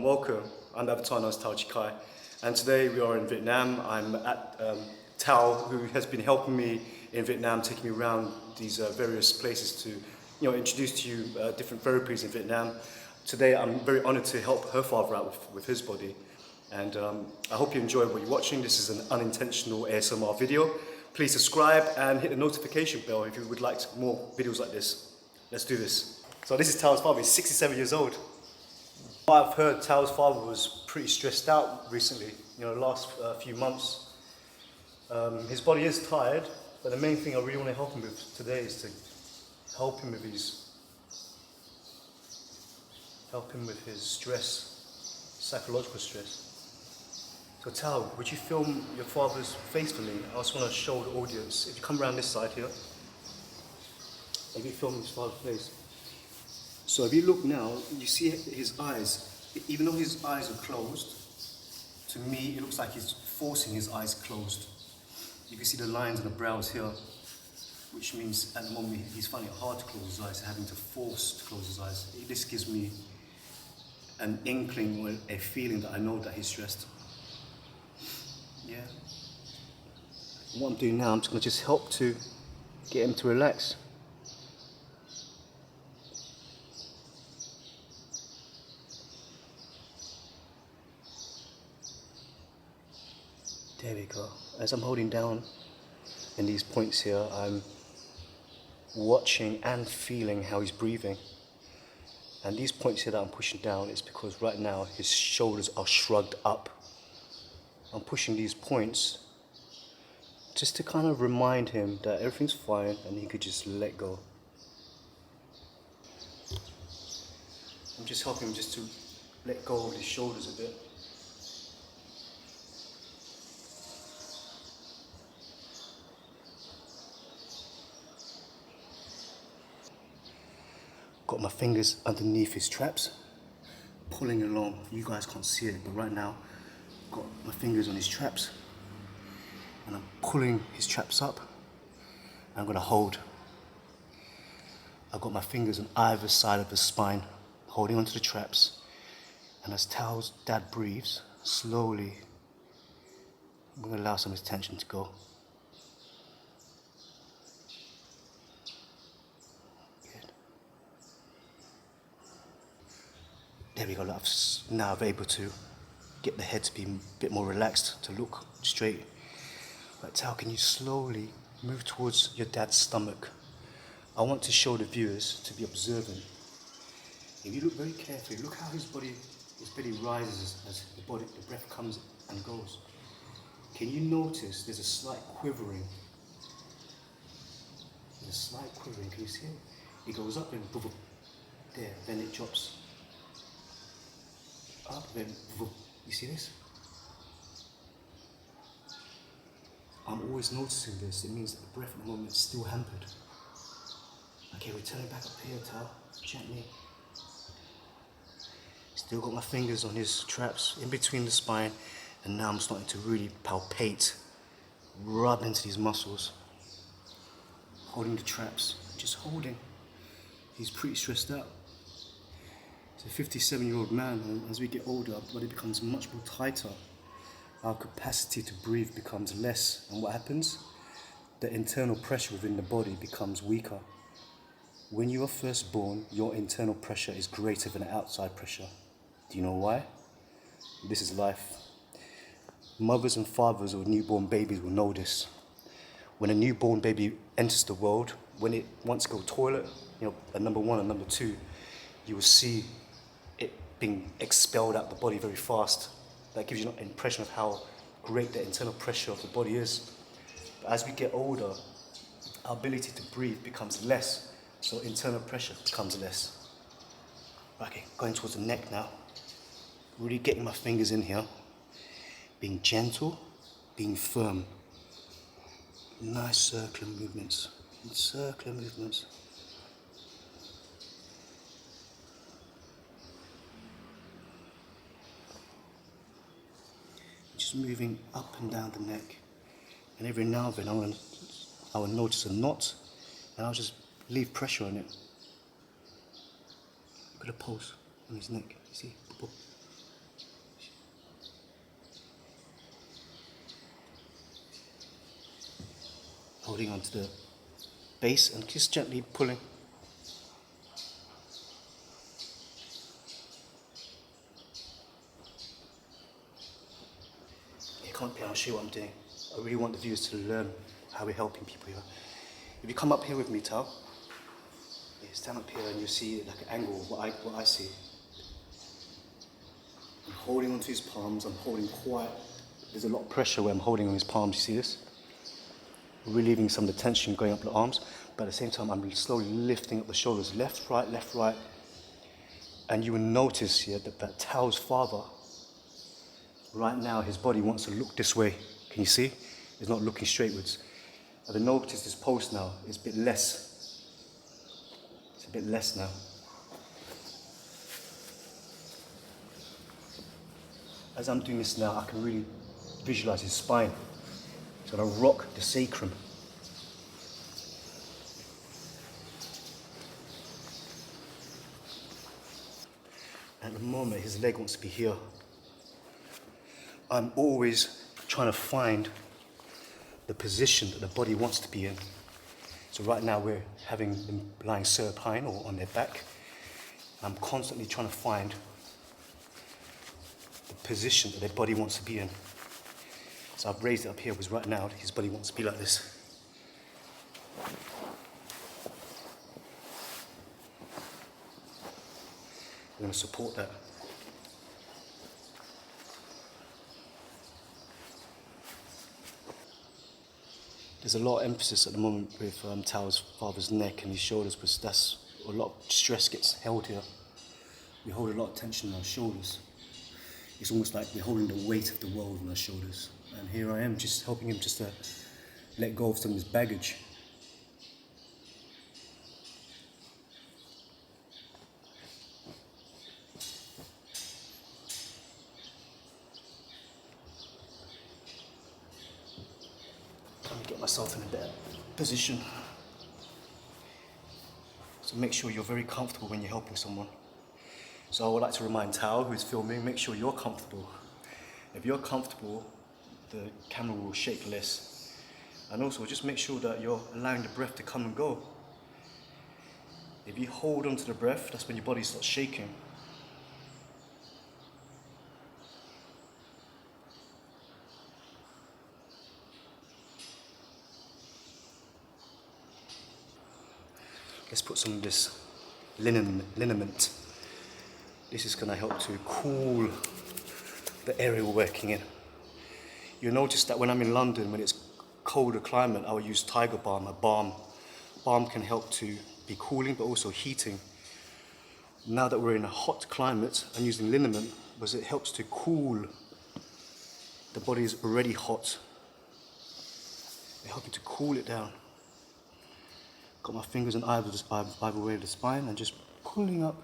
Welcome, I'm Avatar known as Tao Chi Kai, and today we are in Vietnam. I'm at Tao, who has been helping me in Vietnam, taking me around these various places to introduce to you different therapies in Vietnam. Today I'm very honoured to help her father out with his body, and I hope you enjoy what you're watching. This is an unintentional ASMR video. Please subscribe and hit the notification bell if you would like more videos like this. Let's do this. So this is Tao's father. He's 67 years old. I've heard Tao's father was pretty stressed out recently, the last few months. His body is tired, but the main thing I really want to help him with today is to help him with his stress, psychological stress. So Tao, would you film your father's face for me? I just want to show the audience. If you come around this side here, if you film his father's face. So if you look now, you see his eyes. Even though his eyes are closed, to me it looks like he's forcing his eyes closed. You can see the lines on the brows here, which means at the moment he's finding it hard to close his eyes, having to force to close his eyes. This gives me an inkling or a feeling that I know that he's stressed. Yeah. And what I'm doing now, I'm just going to help to get him to relax. There we go. As I'm holding down in these points here, I'm watching and feeling how he's breathing. And these points here that I'm pushing down is because right now his shoulders are shrugged up. I'm pushing these points just to kind of remind him that everything's fine and he could just let go. I'm just helping him just to let go of his shoulders a bit. Got my fingers underneath his traps, pulling along. You guys can't see it, but right now, got my fingers on his traps, and I'm pulling his traps up. And I'm gonna hold. I've got my fingers on either side of his spine, holding onto the traps. And as Tao's dad breathes, slowly, I'm gonna allow some of his tension to go. There we go, now I'm able to get the head to be a bit more relaxed, to look straight. Right, Tao, can you slowly move towards your dad's stomach? I want to show the viewers to be observant. If you look very carefully, look how his belly rises as the breath comes and goes. Can you notice there's a slight quivering? There's a slight quivering, can you see it? It goes up and boom, there, then it drops. Up, then boom. You see this? I'm always noticing this. It means that the breath at the moment is still hampered. Okay, we're turning back up here, Tao. Gently. Still got my fingers on his traps in between the spine, and now I'm starting to really palpate, rub into these muscles. Holding the traps, just holding. He's pretty stressed out. He's a 57-year-old man, and as we get older, our body becomes much more tighter. Our capacity to breathe becomes less, and what happens? The internal pressure within the body becomes weaker. When you are first born, your internal pressure is greater than the outside pressure. Do you know why? This is life. Mothers and fathers of newborn babies will know this. When a newborn baby enters the world, when it wants to go toilet, at number 1 and number 2, you will see it being expelled out the body very fast. That gives you an impression of how great the internal pressure of the body is. But as we get older, our ability to breathe becomes less. So internal pressure becomes less. Okay, going towards the neck now. Really getting my fingers in here. Being gentle, being firm. Nice circular movements. Circular movements. Just moving up and down the neck. And every now and then I will notice a knot and I'll just leave pressure on it. Look at the pulse on his neck. You see? Holding onto the base and just gently pulling. You can't be, I'll show you what I'm doing. I really want the viewers to learn how we're helping people here. If you come up here with me, Tao, stand up here and you'll see like an angle of what I see. I'm holding onto his palms, I'm holding quite, there's a lot of pressure where I'm holding on his palms, you see this? Relieving some of the tension going up the arms, but at the same time I'm slowly lifting up the shoulders, left, right. And you will notice here that Tao's father, right now his body wants to look this way. Can you see? He's not looking straightwards. I've noticed this pulse now is a bit less. It's a bit less now. As I'm doing this now, I can really visualize his spine. So I rock the sacrum. At the moment, his leg wants to be here. I'm always trying to find the position that the body wants to be in. So right now we're having them lying supine or on their back. I'm constantly trying to find the position that their body wants to be in. So I've raised it up here because right now his body wants to be like this. I'm going to support that. There's a lot of emphasis at the moment with Tao's father's neck and his shoulders because that's a lot of stress gets held here. We hold a lot of tension on our shoulders. It's almost like we're holding the weight of the world on our shoulders. And here I am just helping him just to let go of some of his baggage. Trying to get myself in a better position. So make sure you're very comfortable when you're helping someone. So I would like to remind Tao, who's filming, make sure you're comfortable. If you're comfortable, the camera will shake less. And also just make sure that you're allowing the breath to come and go. If you hold onto the breath, that's when your body starts shaking. Let's put some of this liniment. This is going to help to cool the area we're working in. You'll notice that when I'm in London, when it's colder climate, I will use tiger balm, a balm. Balm can help to be cooling but also heating. Now that we're in a hot climate, I'm using liniment because it helps to cool. The body is already hot. It helps to cool it down. Got my fingers on either way of the spine and just pulling up.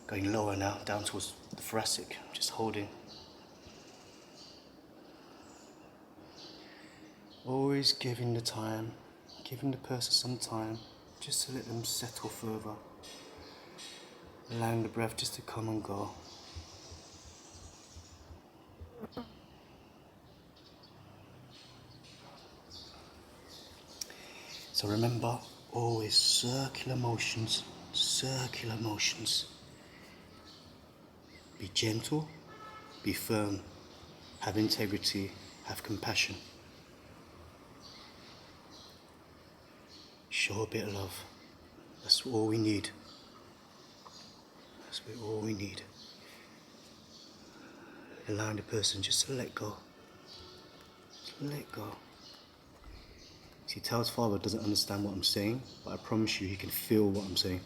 Going lower now, down towards the thoracic, just holding. Always giving the time, giving the person some time, just to let them settle further. Allowing the breath just to come and go. So remember, always circular motions, circular motions. Be gentle, be firm, have integrity, have compassion. Show a bit of love. That's all we need. That's all we need. allowing the person just to let go. Let go. See, Tao's father doesn't understand what I'm saying, but I promise you he can feel what I'm saying.